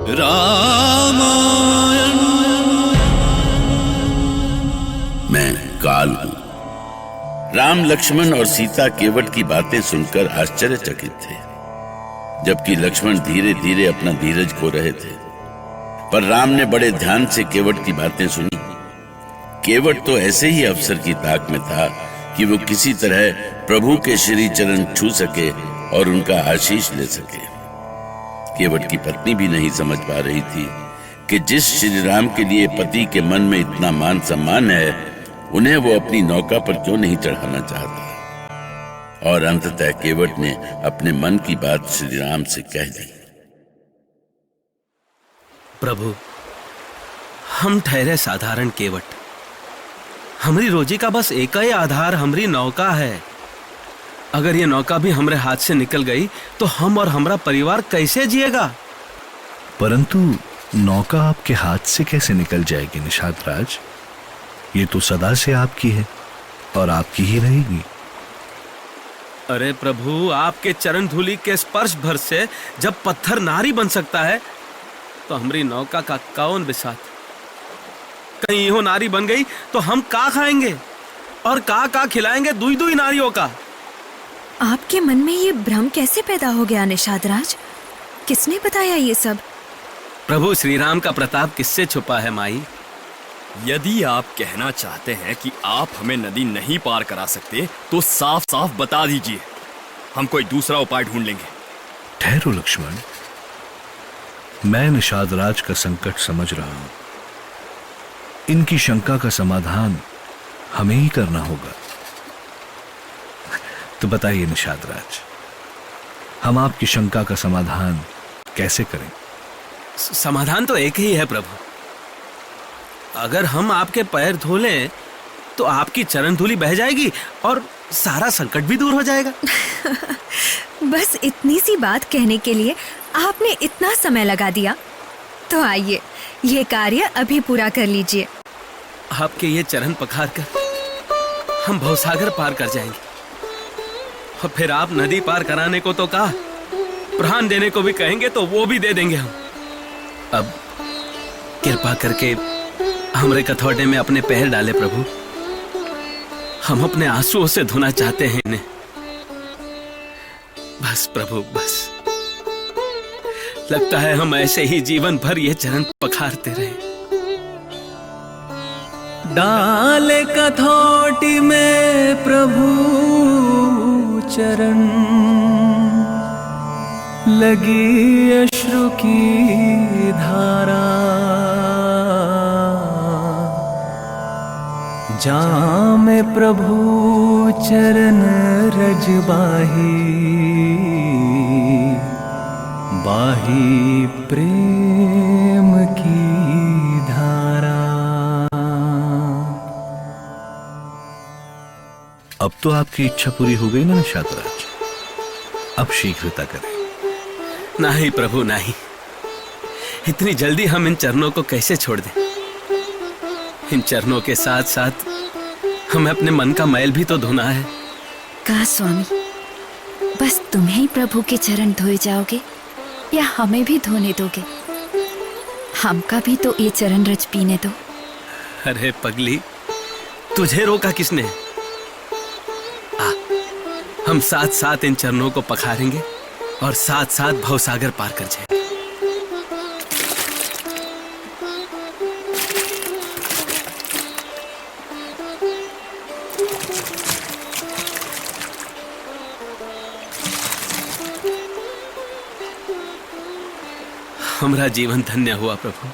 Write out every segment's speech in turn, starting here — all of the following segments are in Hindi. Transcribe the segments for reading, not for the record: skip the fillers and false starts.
रामायण। मैं काल हूं। राम, लक्ष्मण और सीता केवट की बातें सुनकर आश्चर्यचकित थे, जबकि लक्ष्मण धीरे धीरे अपना धीरज खो रहे थे। पर राम ने बड़े ध्यान से केवट की बातें सुनी। केवट तो ऐसे ही अवसर की ताक में था कि वो किसी तरह प्रभु के श्री चरण छू सके और उनका आशीष ले सके। केवट की पत्नी भी नहीं समझ पा रही थी कि जिस श्री राम के लिए पति के मन में इतना मान सम्मान है, उन्हें वो अपनी नौका पर क्यों नहीं चढ़ाना चाहता। और अंततः केवट ने अपने मन की बात श्री राम से कह दी। प्रभु, हम ठहरे साधारण केवट। हमारी रोजी का बस एक ही आधार हमारी नौका है। अगर ये नौका भी हमारे हाथ से निकल गई तो हम और हमारा परिवार कैसे जिएगा। परंतु नौका आपके हाथ से कैसे निकल जाएगी निषाद राज? ये तो सदा से आपकी है और आपकी ही रहेगी। अरे प्रभु, आपके चरण धूलि के स्पर्श भर से जब पत्थर नारी बन सकता है तो हमारी नौका का कौन बिसात। कहीं यो नारी बन गई तो हम का खाएंगे और का खिलाएंगे दुई दुई नारियों का। आपके मन में ये भ्रम कैसे पैदा हो गया निषाद राज? किसने बताया ये सब? प्रभु श्री राम का प्रताप किससे छुपा है माई? यदि आप कहना चाहते हैं कि आप हमें नदी नहीं पार करा सकते तो साफ साफ बता दीजिए, हम कोई दूसरा उपाय ढूंढ लेंगे। ठहरो लक्ष्मण, मैं निषाद राज का संकट समझ रहा हूं। इनकी शंका का समाधान हमें ही करना होगा। तो बताइए निषाद राज, हम आपकी शंका का समाधान कैसे करें? समाधान तो एक ही है प्रभु। अगर हम आपके पैर धो लें तो आपकी चरण धूलि बह जाएगी और सारा संकट भी दूर हो जाएगा। बस इतनी सी बात कहने के लिए आपने इतना समय लगा दिया। तो आइए, ये कार्य अभी पूरा कर लीजिए। आपके ये चरण पखार कर हम भवसागर पार कर जाएंगे और फिर आप नदी पार कराने को तो कहा, प्राण देने को भी कहेंगे तो वो भी दे देंगे हम। अब कृपा करके हमरे कथौटे में अपने पैर डाले प्रभु। हम अपने आंसुओं से धोना चाहते हैं इन्हें। बस प्रभु, बस। लगता है हम ऐसे ही जीवन भर ये चरण पखारते रहे। डाले कथौटी में प्रभु चरण, लगी अश्रु की धारा। जामे प्रभु चरण रज बाही, बाही प्रेम की धारा। अब तो आपकी इच्छा पूरी हो गई ना निषाद राज? अब शीघ्रता करें। नहीं प्रभु, नहीं। इतनी जल्दी हम इन चरणों को कैसे छोड़ दें? इन चरणों के साथ साथ हमें अपने मन का मैल भी तो धोना है। कहा स्वामी, बस तुम्हें ही प्रभु के चरण धोए जाओगे या हमें भी धोने दोगे? हमका भी तो ये चरण रज पीने दो। अरे पगली, तुझे रोका किसने? हम साथ साथ इन चरणों को पखारेंगे और साथ साथ भवसागर पार कर जाएंगे। हमारा जीवन धन्य हुआ प्रभु।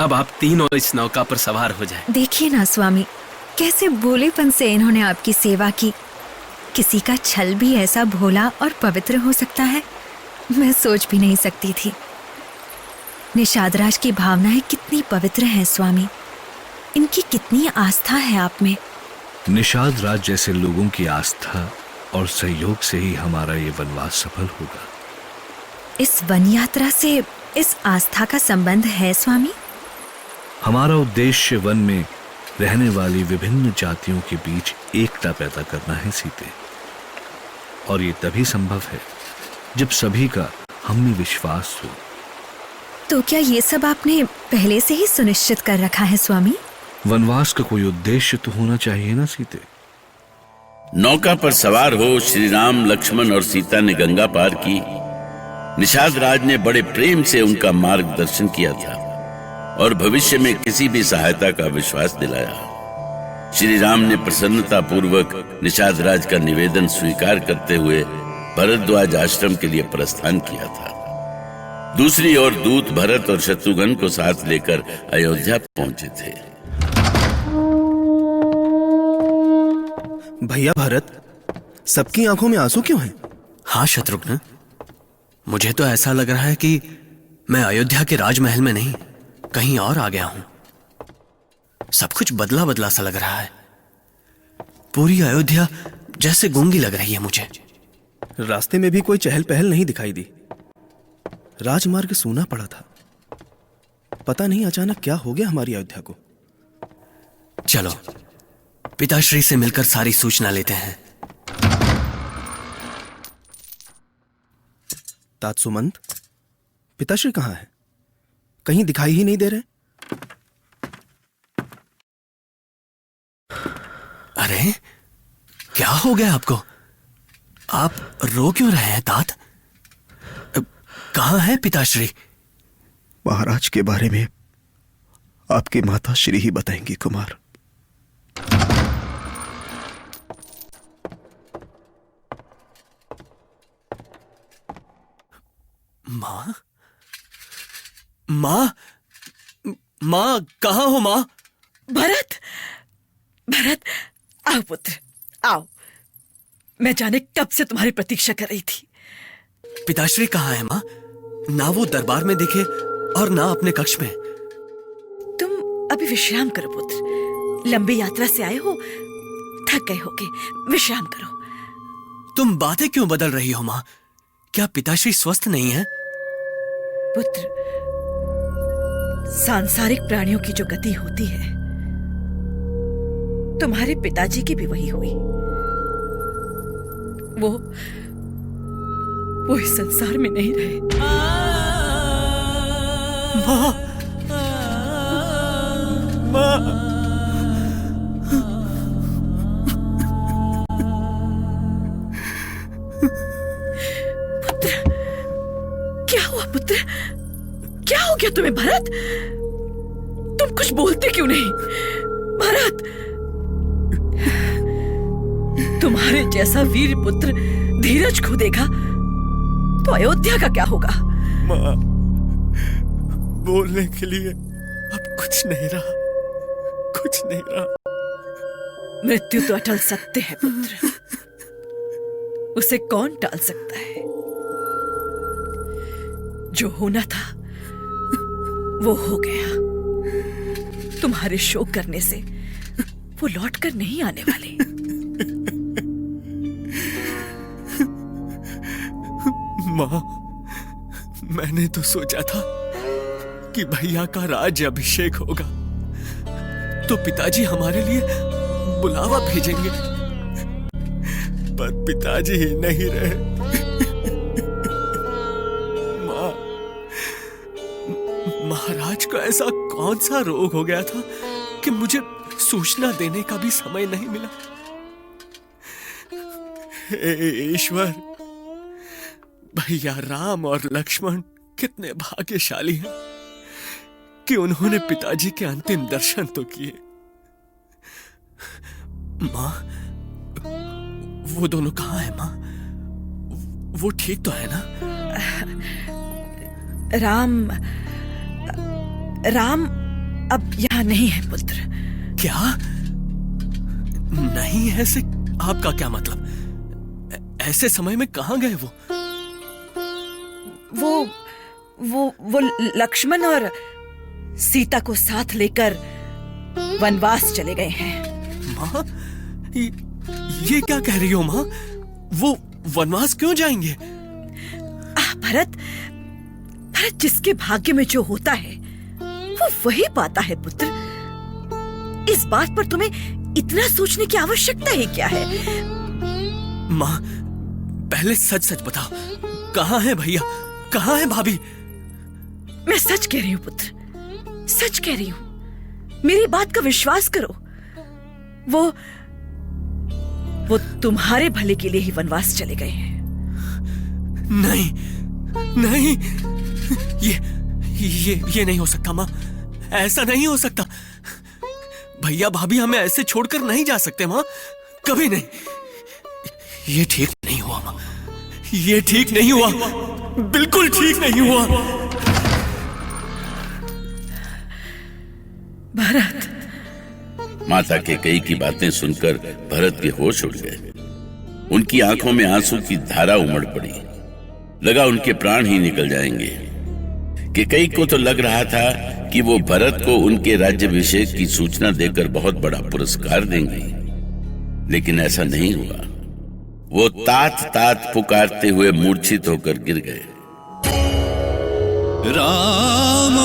अब आप तीनों इस नौका पर सवार हो जाएं। देखिए ना स्वामी, कैसे भोलेपन से इन्होंने आपकी सेवा की। किसी का छल भी ऐसा भोला और पवित्र हो सकता है, मैं सोच भी नहीं सकती थी। निषाद राज की भावनाएं कितनी पवित्र हैं स्वामी। इनकी कितनी आस्था है आप में। निषाद राज जैसे लोगों की आस्था और सहयोग से ही हमारा ये वनवास सफल होगा। इस वन यात्रा से इस आस्था का संबंध है स्वामी? हमारा उद्देश्य वन में रहने वाली विभिन्न जातियों के बीच एकता पैदा करना है सीते। और ये तभी संभव है जब सभी का हम में विश्वास हो तो क्या ये सब आपने पहले से ही सुनिश्चित कर रखा है स्वामी? वनवास का कोई उद्देश्य तो होना चाहिए ना सीते। नौका पर सवार हो श्री राम, लक्ष्मण और सीता ने गंगा पार की। निषाद राज ने बड़े प्रेम से उनका मार्गदर्शन किया था और भविष्य में किसी भी सहायता का विश्वास दिलाया। श्री राम ने प्रसन्नता पूर्वक निषाद राज का निवेदन स्वीकार करते हुए भरद्वाज आश्रम के लिए प्रस्थान किया था। दूसरी ओर दूत भरत और शत्रुघ्न को साथ लेकर अयोध्या पहुंचे थे। भैया भरत, सबकी आंखों में आंसू क्यों हैं? हाँ शत्रुघ्न, मुझे तो ऐसा लग रहा है कि मैं अयोध्या के राजमहल में नहीं, कहीं और आ गया हूं। सब कुछ बदला बदला सा लग रहा है। पूरी अयोध्या जैसे गूंगी लग रही है मुझे। रास्ते में भी कोई चहल पहल नहीं दिखाई दी। राजमार्ग सूना पड़ा था। पता नहीं अचानक क्या हो गया हमारी अयोध्या को। चलो पिताश्री से मिलकर सारी सूचना लेते हैं। तात सुमंत, पिताश्री कहाँ है? कहीं दिखाई ही नहीं दे रहे। अरे क्या हो गया आपको? आप रो क्यों रहे हैं तात? कहाँ है पिताश्री? महाराज के बारे में आपकी माता श्री ही बताएंगी कुमार। माँ, माँ, माँ कहाँ हो माँ? भरत, भरत, आओ पुत्र, आओ। मैं जाने कब से तुम्हारी प्रतीक्षा कर रही थी। पिताश्री कहाँ है माँ? ना वो दरबार में दिखे और ना अपने कक्ष में। तुम अभी विश्राम करो पुत्र। लंबी यात्रा से आए हो, थक गए होगे, विश्राम करो। तुम बातें क्यों बदल रही हो माँ? क्या पिताश्री स्वस्थ नहीं है? पुत्र, सांसारिक प्राणियों की जो गति होती है, तुम्हारे पिताजी की भी वही हुई। वो इस संसार में नहीं रहे। माँ, माँ, पुत्र, क्या हुआ पुत्र? क्या हो गया तुम्हें भरत? तुम कुछ बोलते क्यों नहीं? भरत, तुम्हारे जैसा वीर पुत्र धीरज खो देगा तो अयोध्या का क्या होगा? माँ, बोलने के लिए अब कुछ नहीं रहा, कुछ नहीं रहा। मृत्यु तो अटल सत्य है पुत्र, उसे कौन टाल सकता है? जो होना था वो हो गया। तुम्हारे शोक करने से वो लौट कर नहीं आने वाले। माँ, मैंने तो सोचा था कि भैया का राज्य अभिषेक होगा तो पिताजी हमारे लिए बुलावा भेजेंगे, पर पिताजी ही नहीं रहे। माँ, महाराज को ऐसा कौन सा रोग हो गया था कि मुझे सूचना देने का भी समय नहीं मिला। हे ईश्वर, भैया राम और लक्ष्मण कितने भाग्यशाली हैं कि उन्होंने पिताजी के अंतिम दर्शन तो किए। माँ, वो दोनों कहाँ हैं माँ? वो ठीक तो है ना? राम अब यहाँ नहीं है पुत्र। क्या नहीं है? से आपका क्या मतलब? ऐसे समय में कहाँ गए वो? वो लक्ष्मण और सीता को साथ लेकर वनवास चले गए हैं। माँ, ये क्या कह रही हो माँ? वो वनवास क्यों जाएंगे? भरत, जिसके भाग्य में जो होता है वो वही पाता है पुत्र। इस बात पर तुम्हें इतना सोचने की आवश्यकता ही क्या है? माँ, पहले सच सच बताओ, कहाँ है भैया, कहाँ है भाभी? मैं सच कह रही हूँ पुत्र, सच कह रही हूँ। मेरी बात का विश्वास करो। वो तुम्हारे भले के लिए ही वनवास चले गए हैं। नहीं नहीं, ये नहीं हो सकता माँ, ऐसा नहीं हो सकता। भैया भाभी हमें ऐसे छोड़कर नहीं जा सकते माँ, कभी नहीं। ये ठीक नहीं हुआ माँ, ये ठीक नहीं हुआ, बिल्कुल ठीक नहीं हुआ। भरत, माता के कई की बातें सुनकर भरत के होश उड़ गए। उनकी आंखों में आंसू की धारा उमड़ पड़ी। लगा उनके प्राण ही निकल जाएंगे। कि कई को तो लग रहा था कि वो भरत को उनके राज्याभिषेक की सूचना देकर बहुत बड़ा पुरस्कार देंगे, लेकिन ऐसा नहीं हुआ। वो तात तात पुकारते हुए मूर्छित होकर गिर गए। राम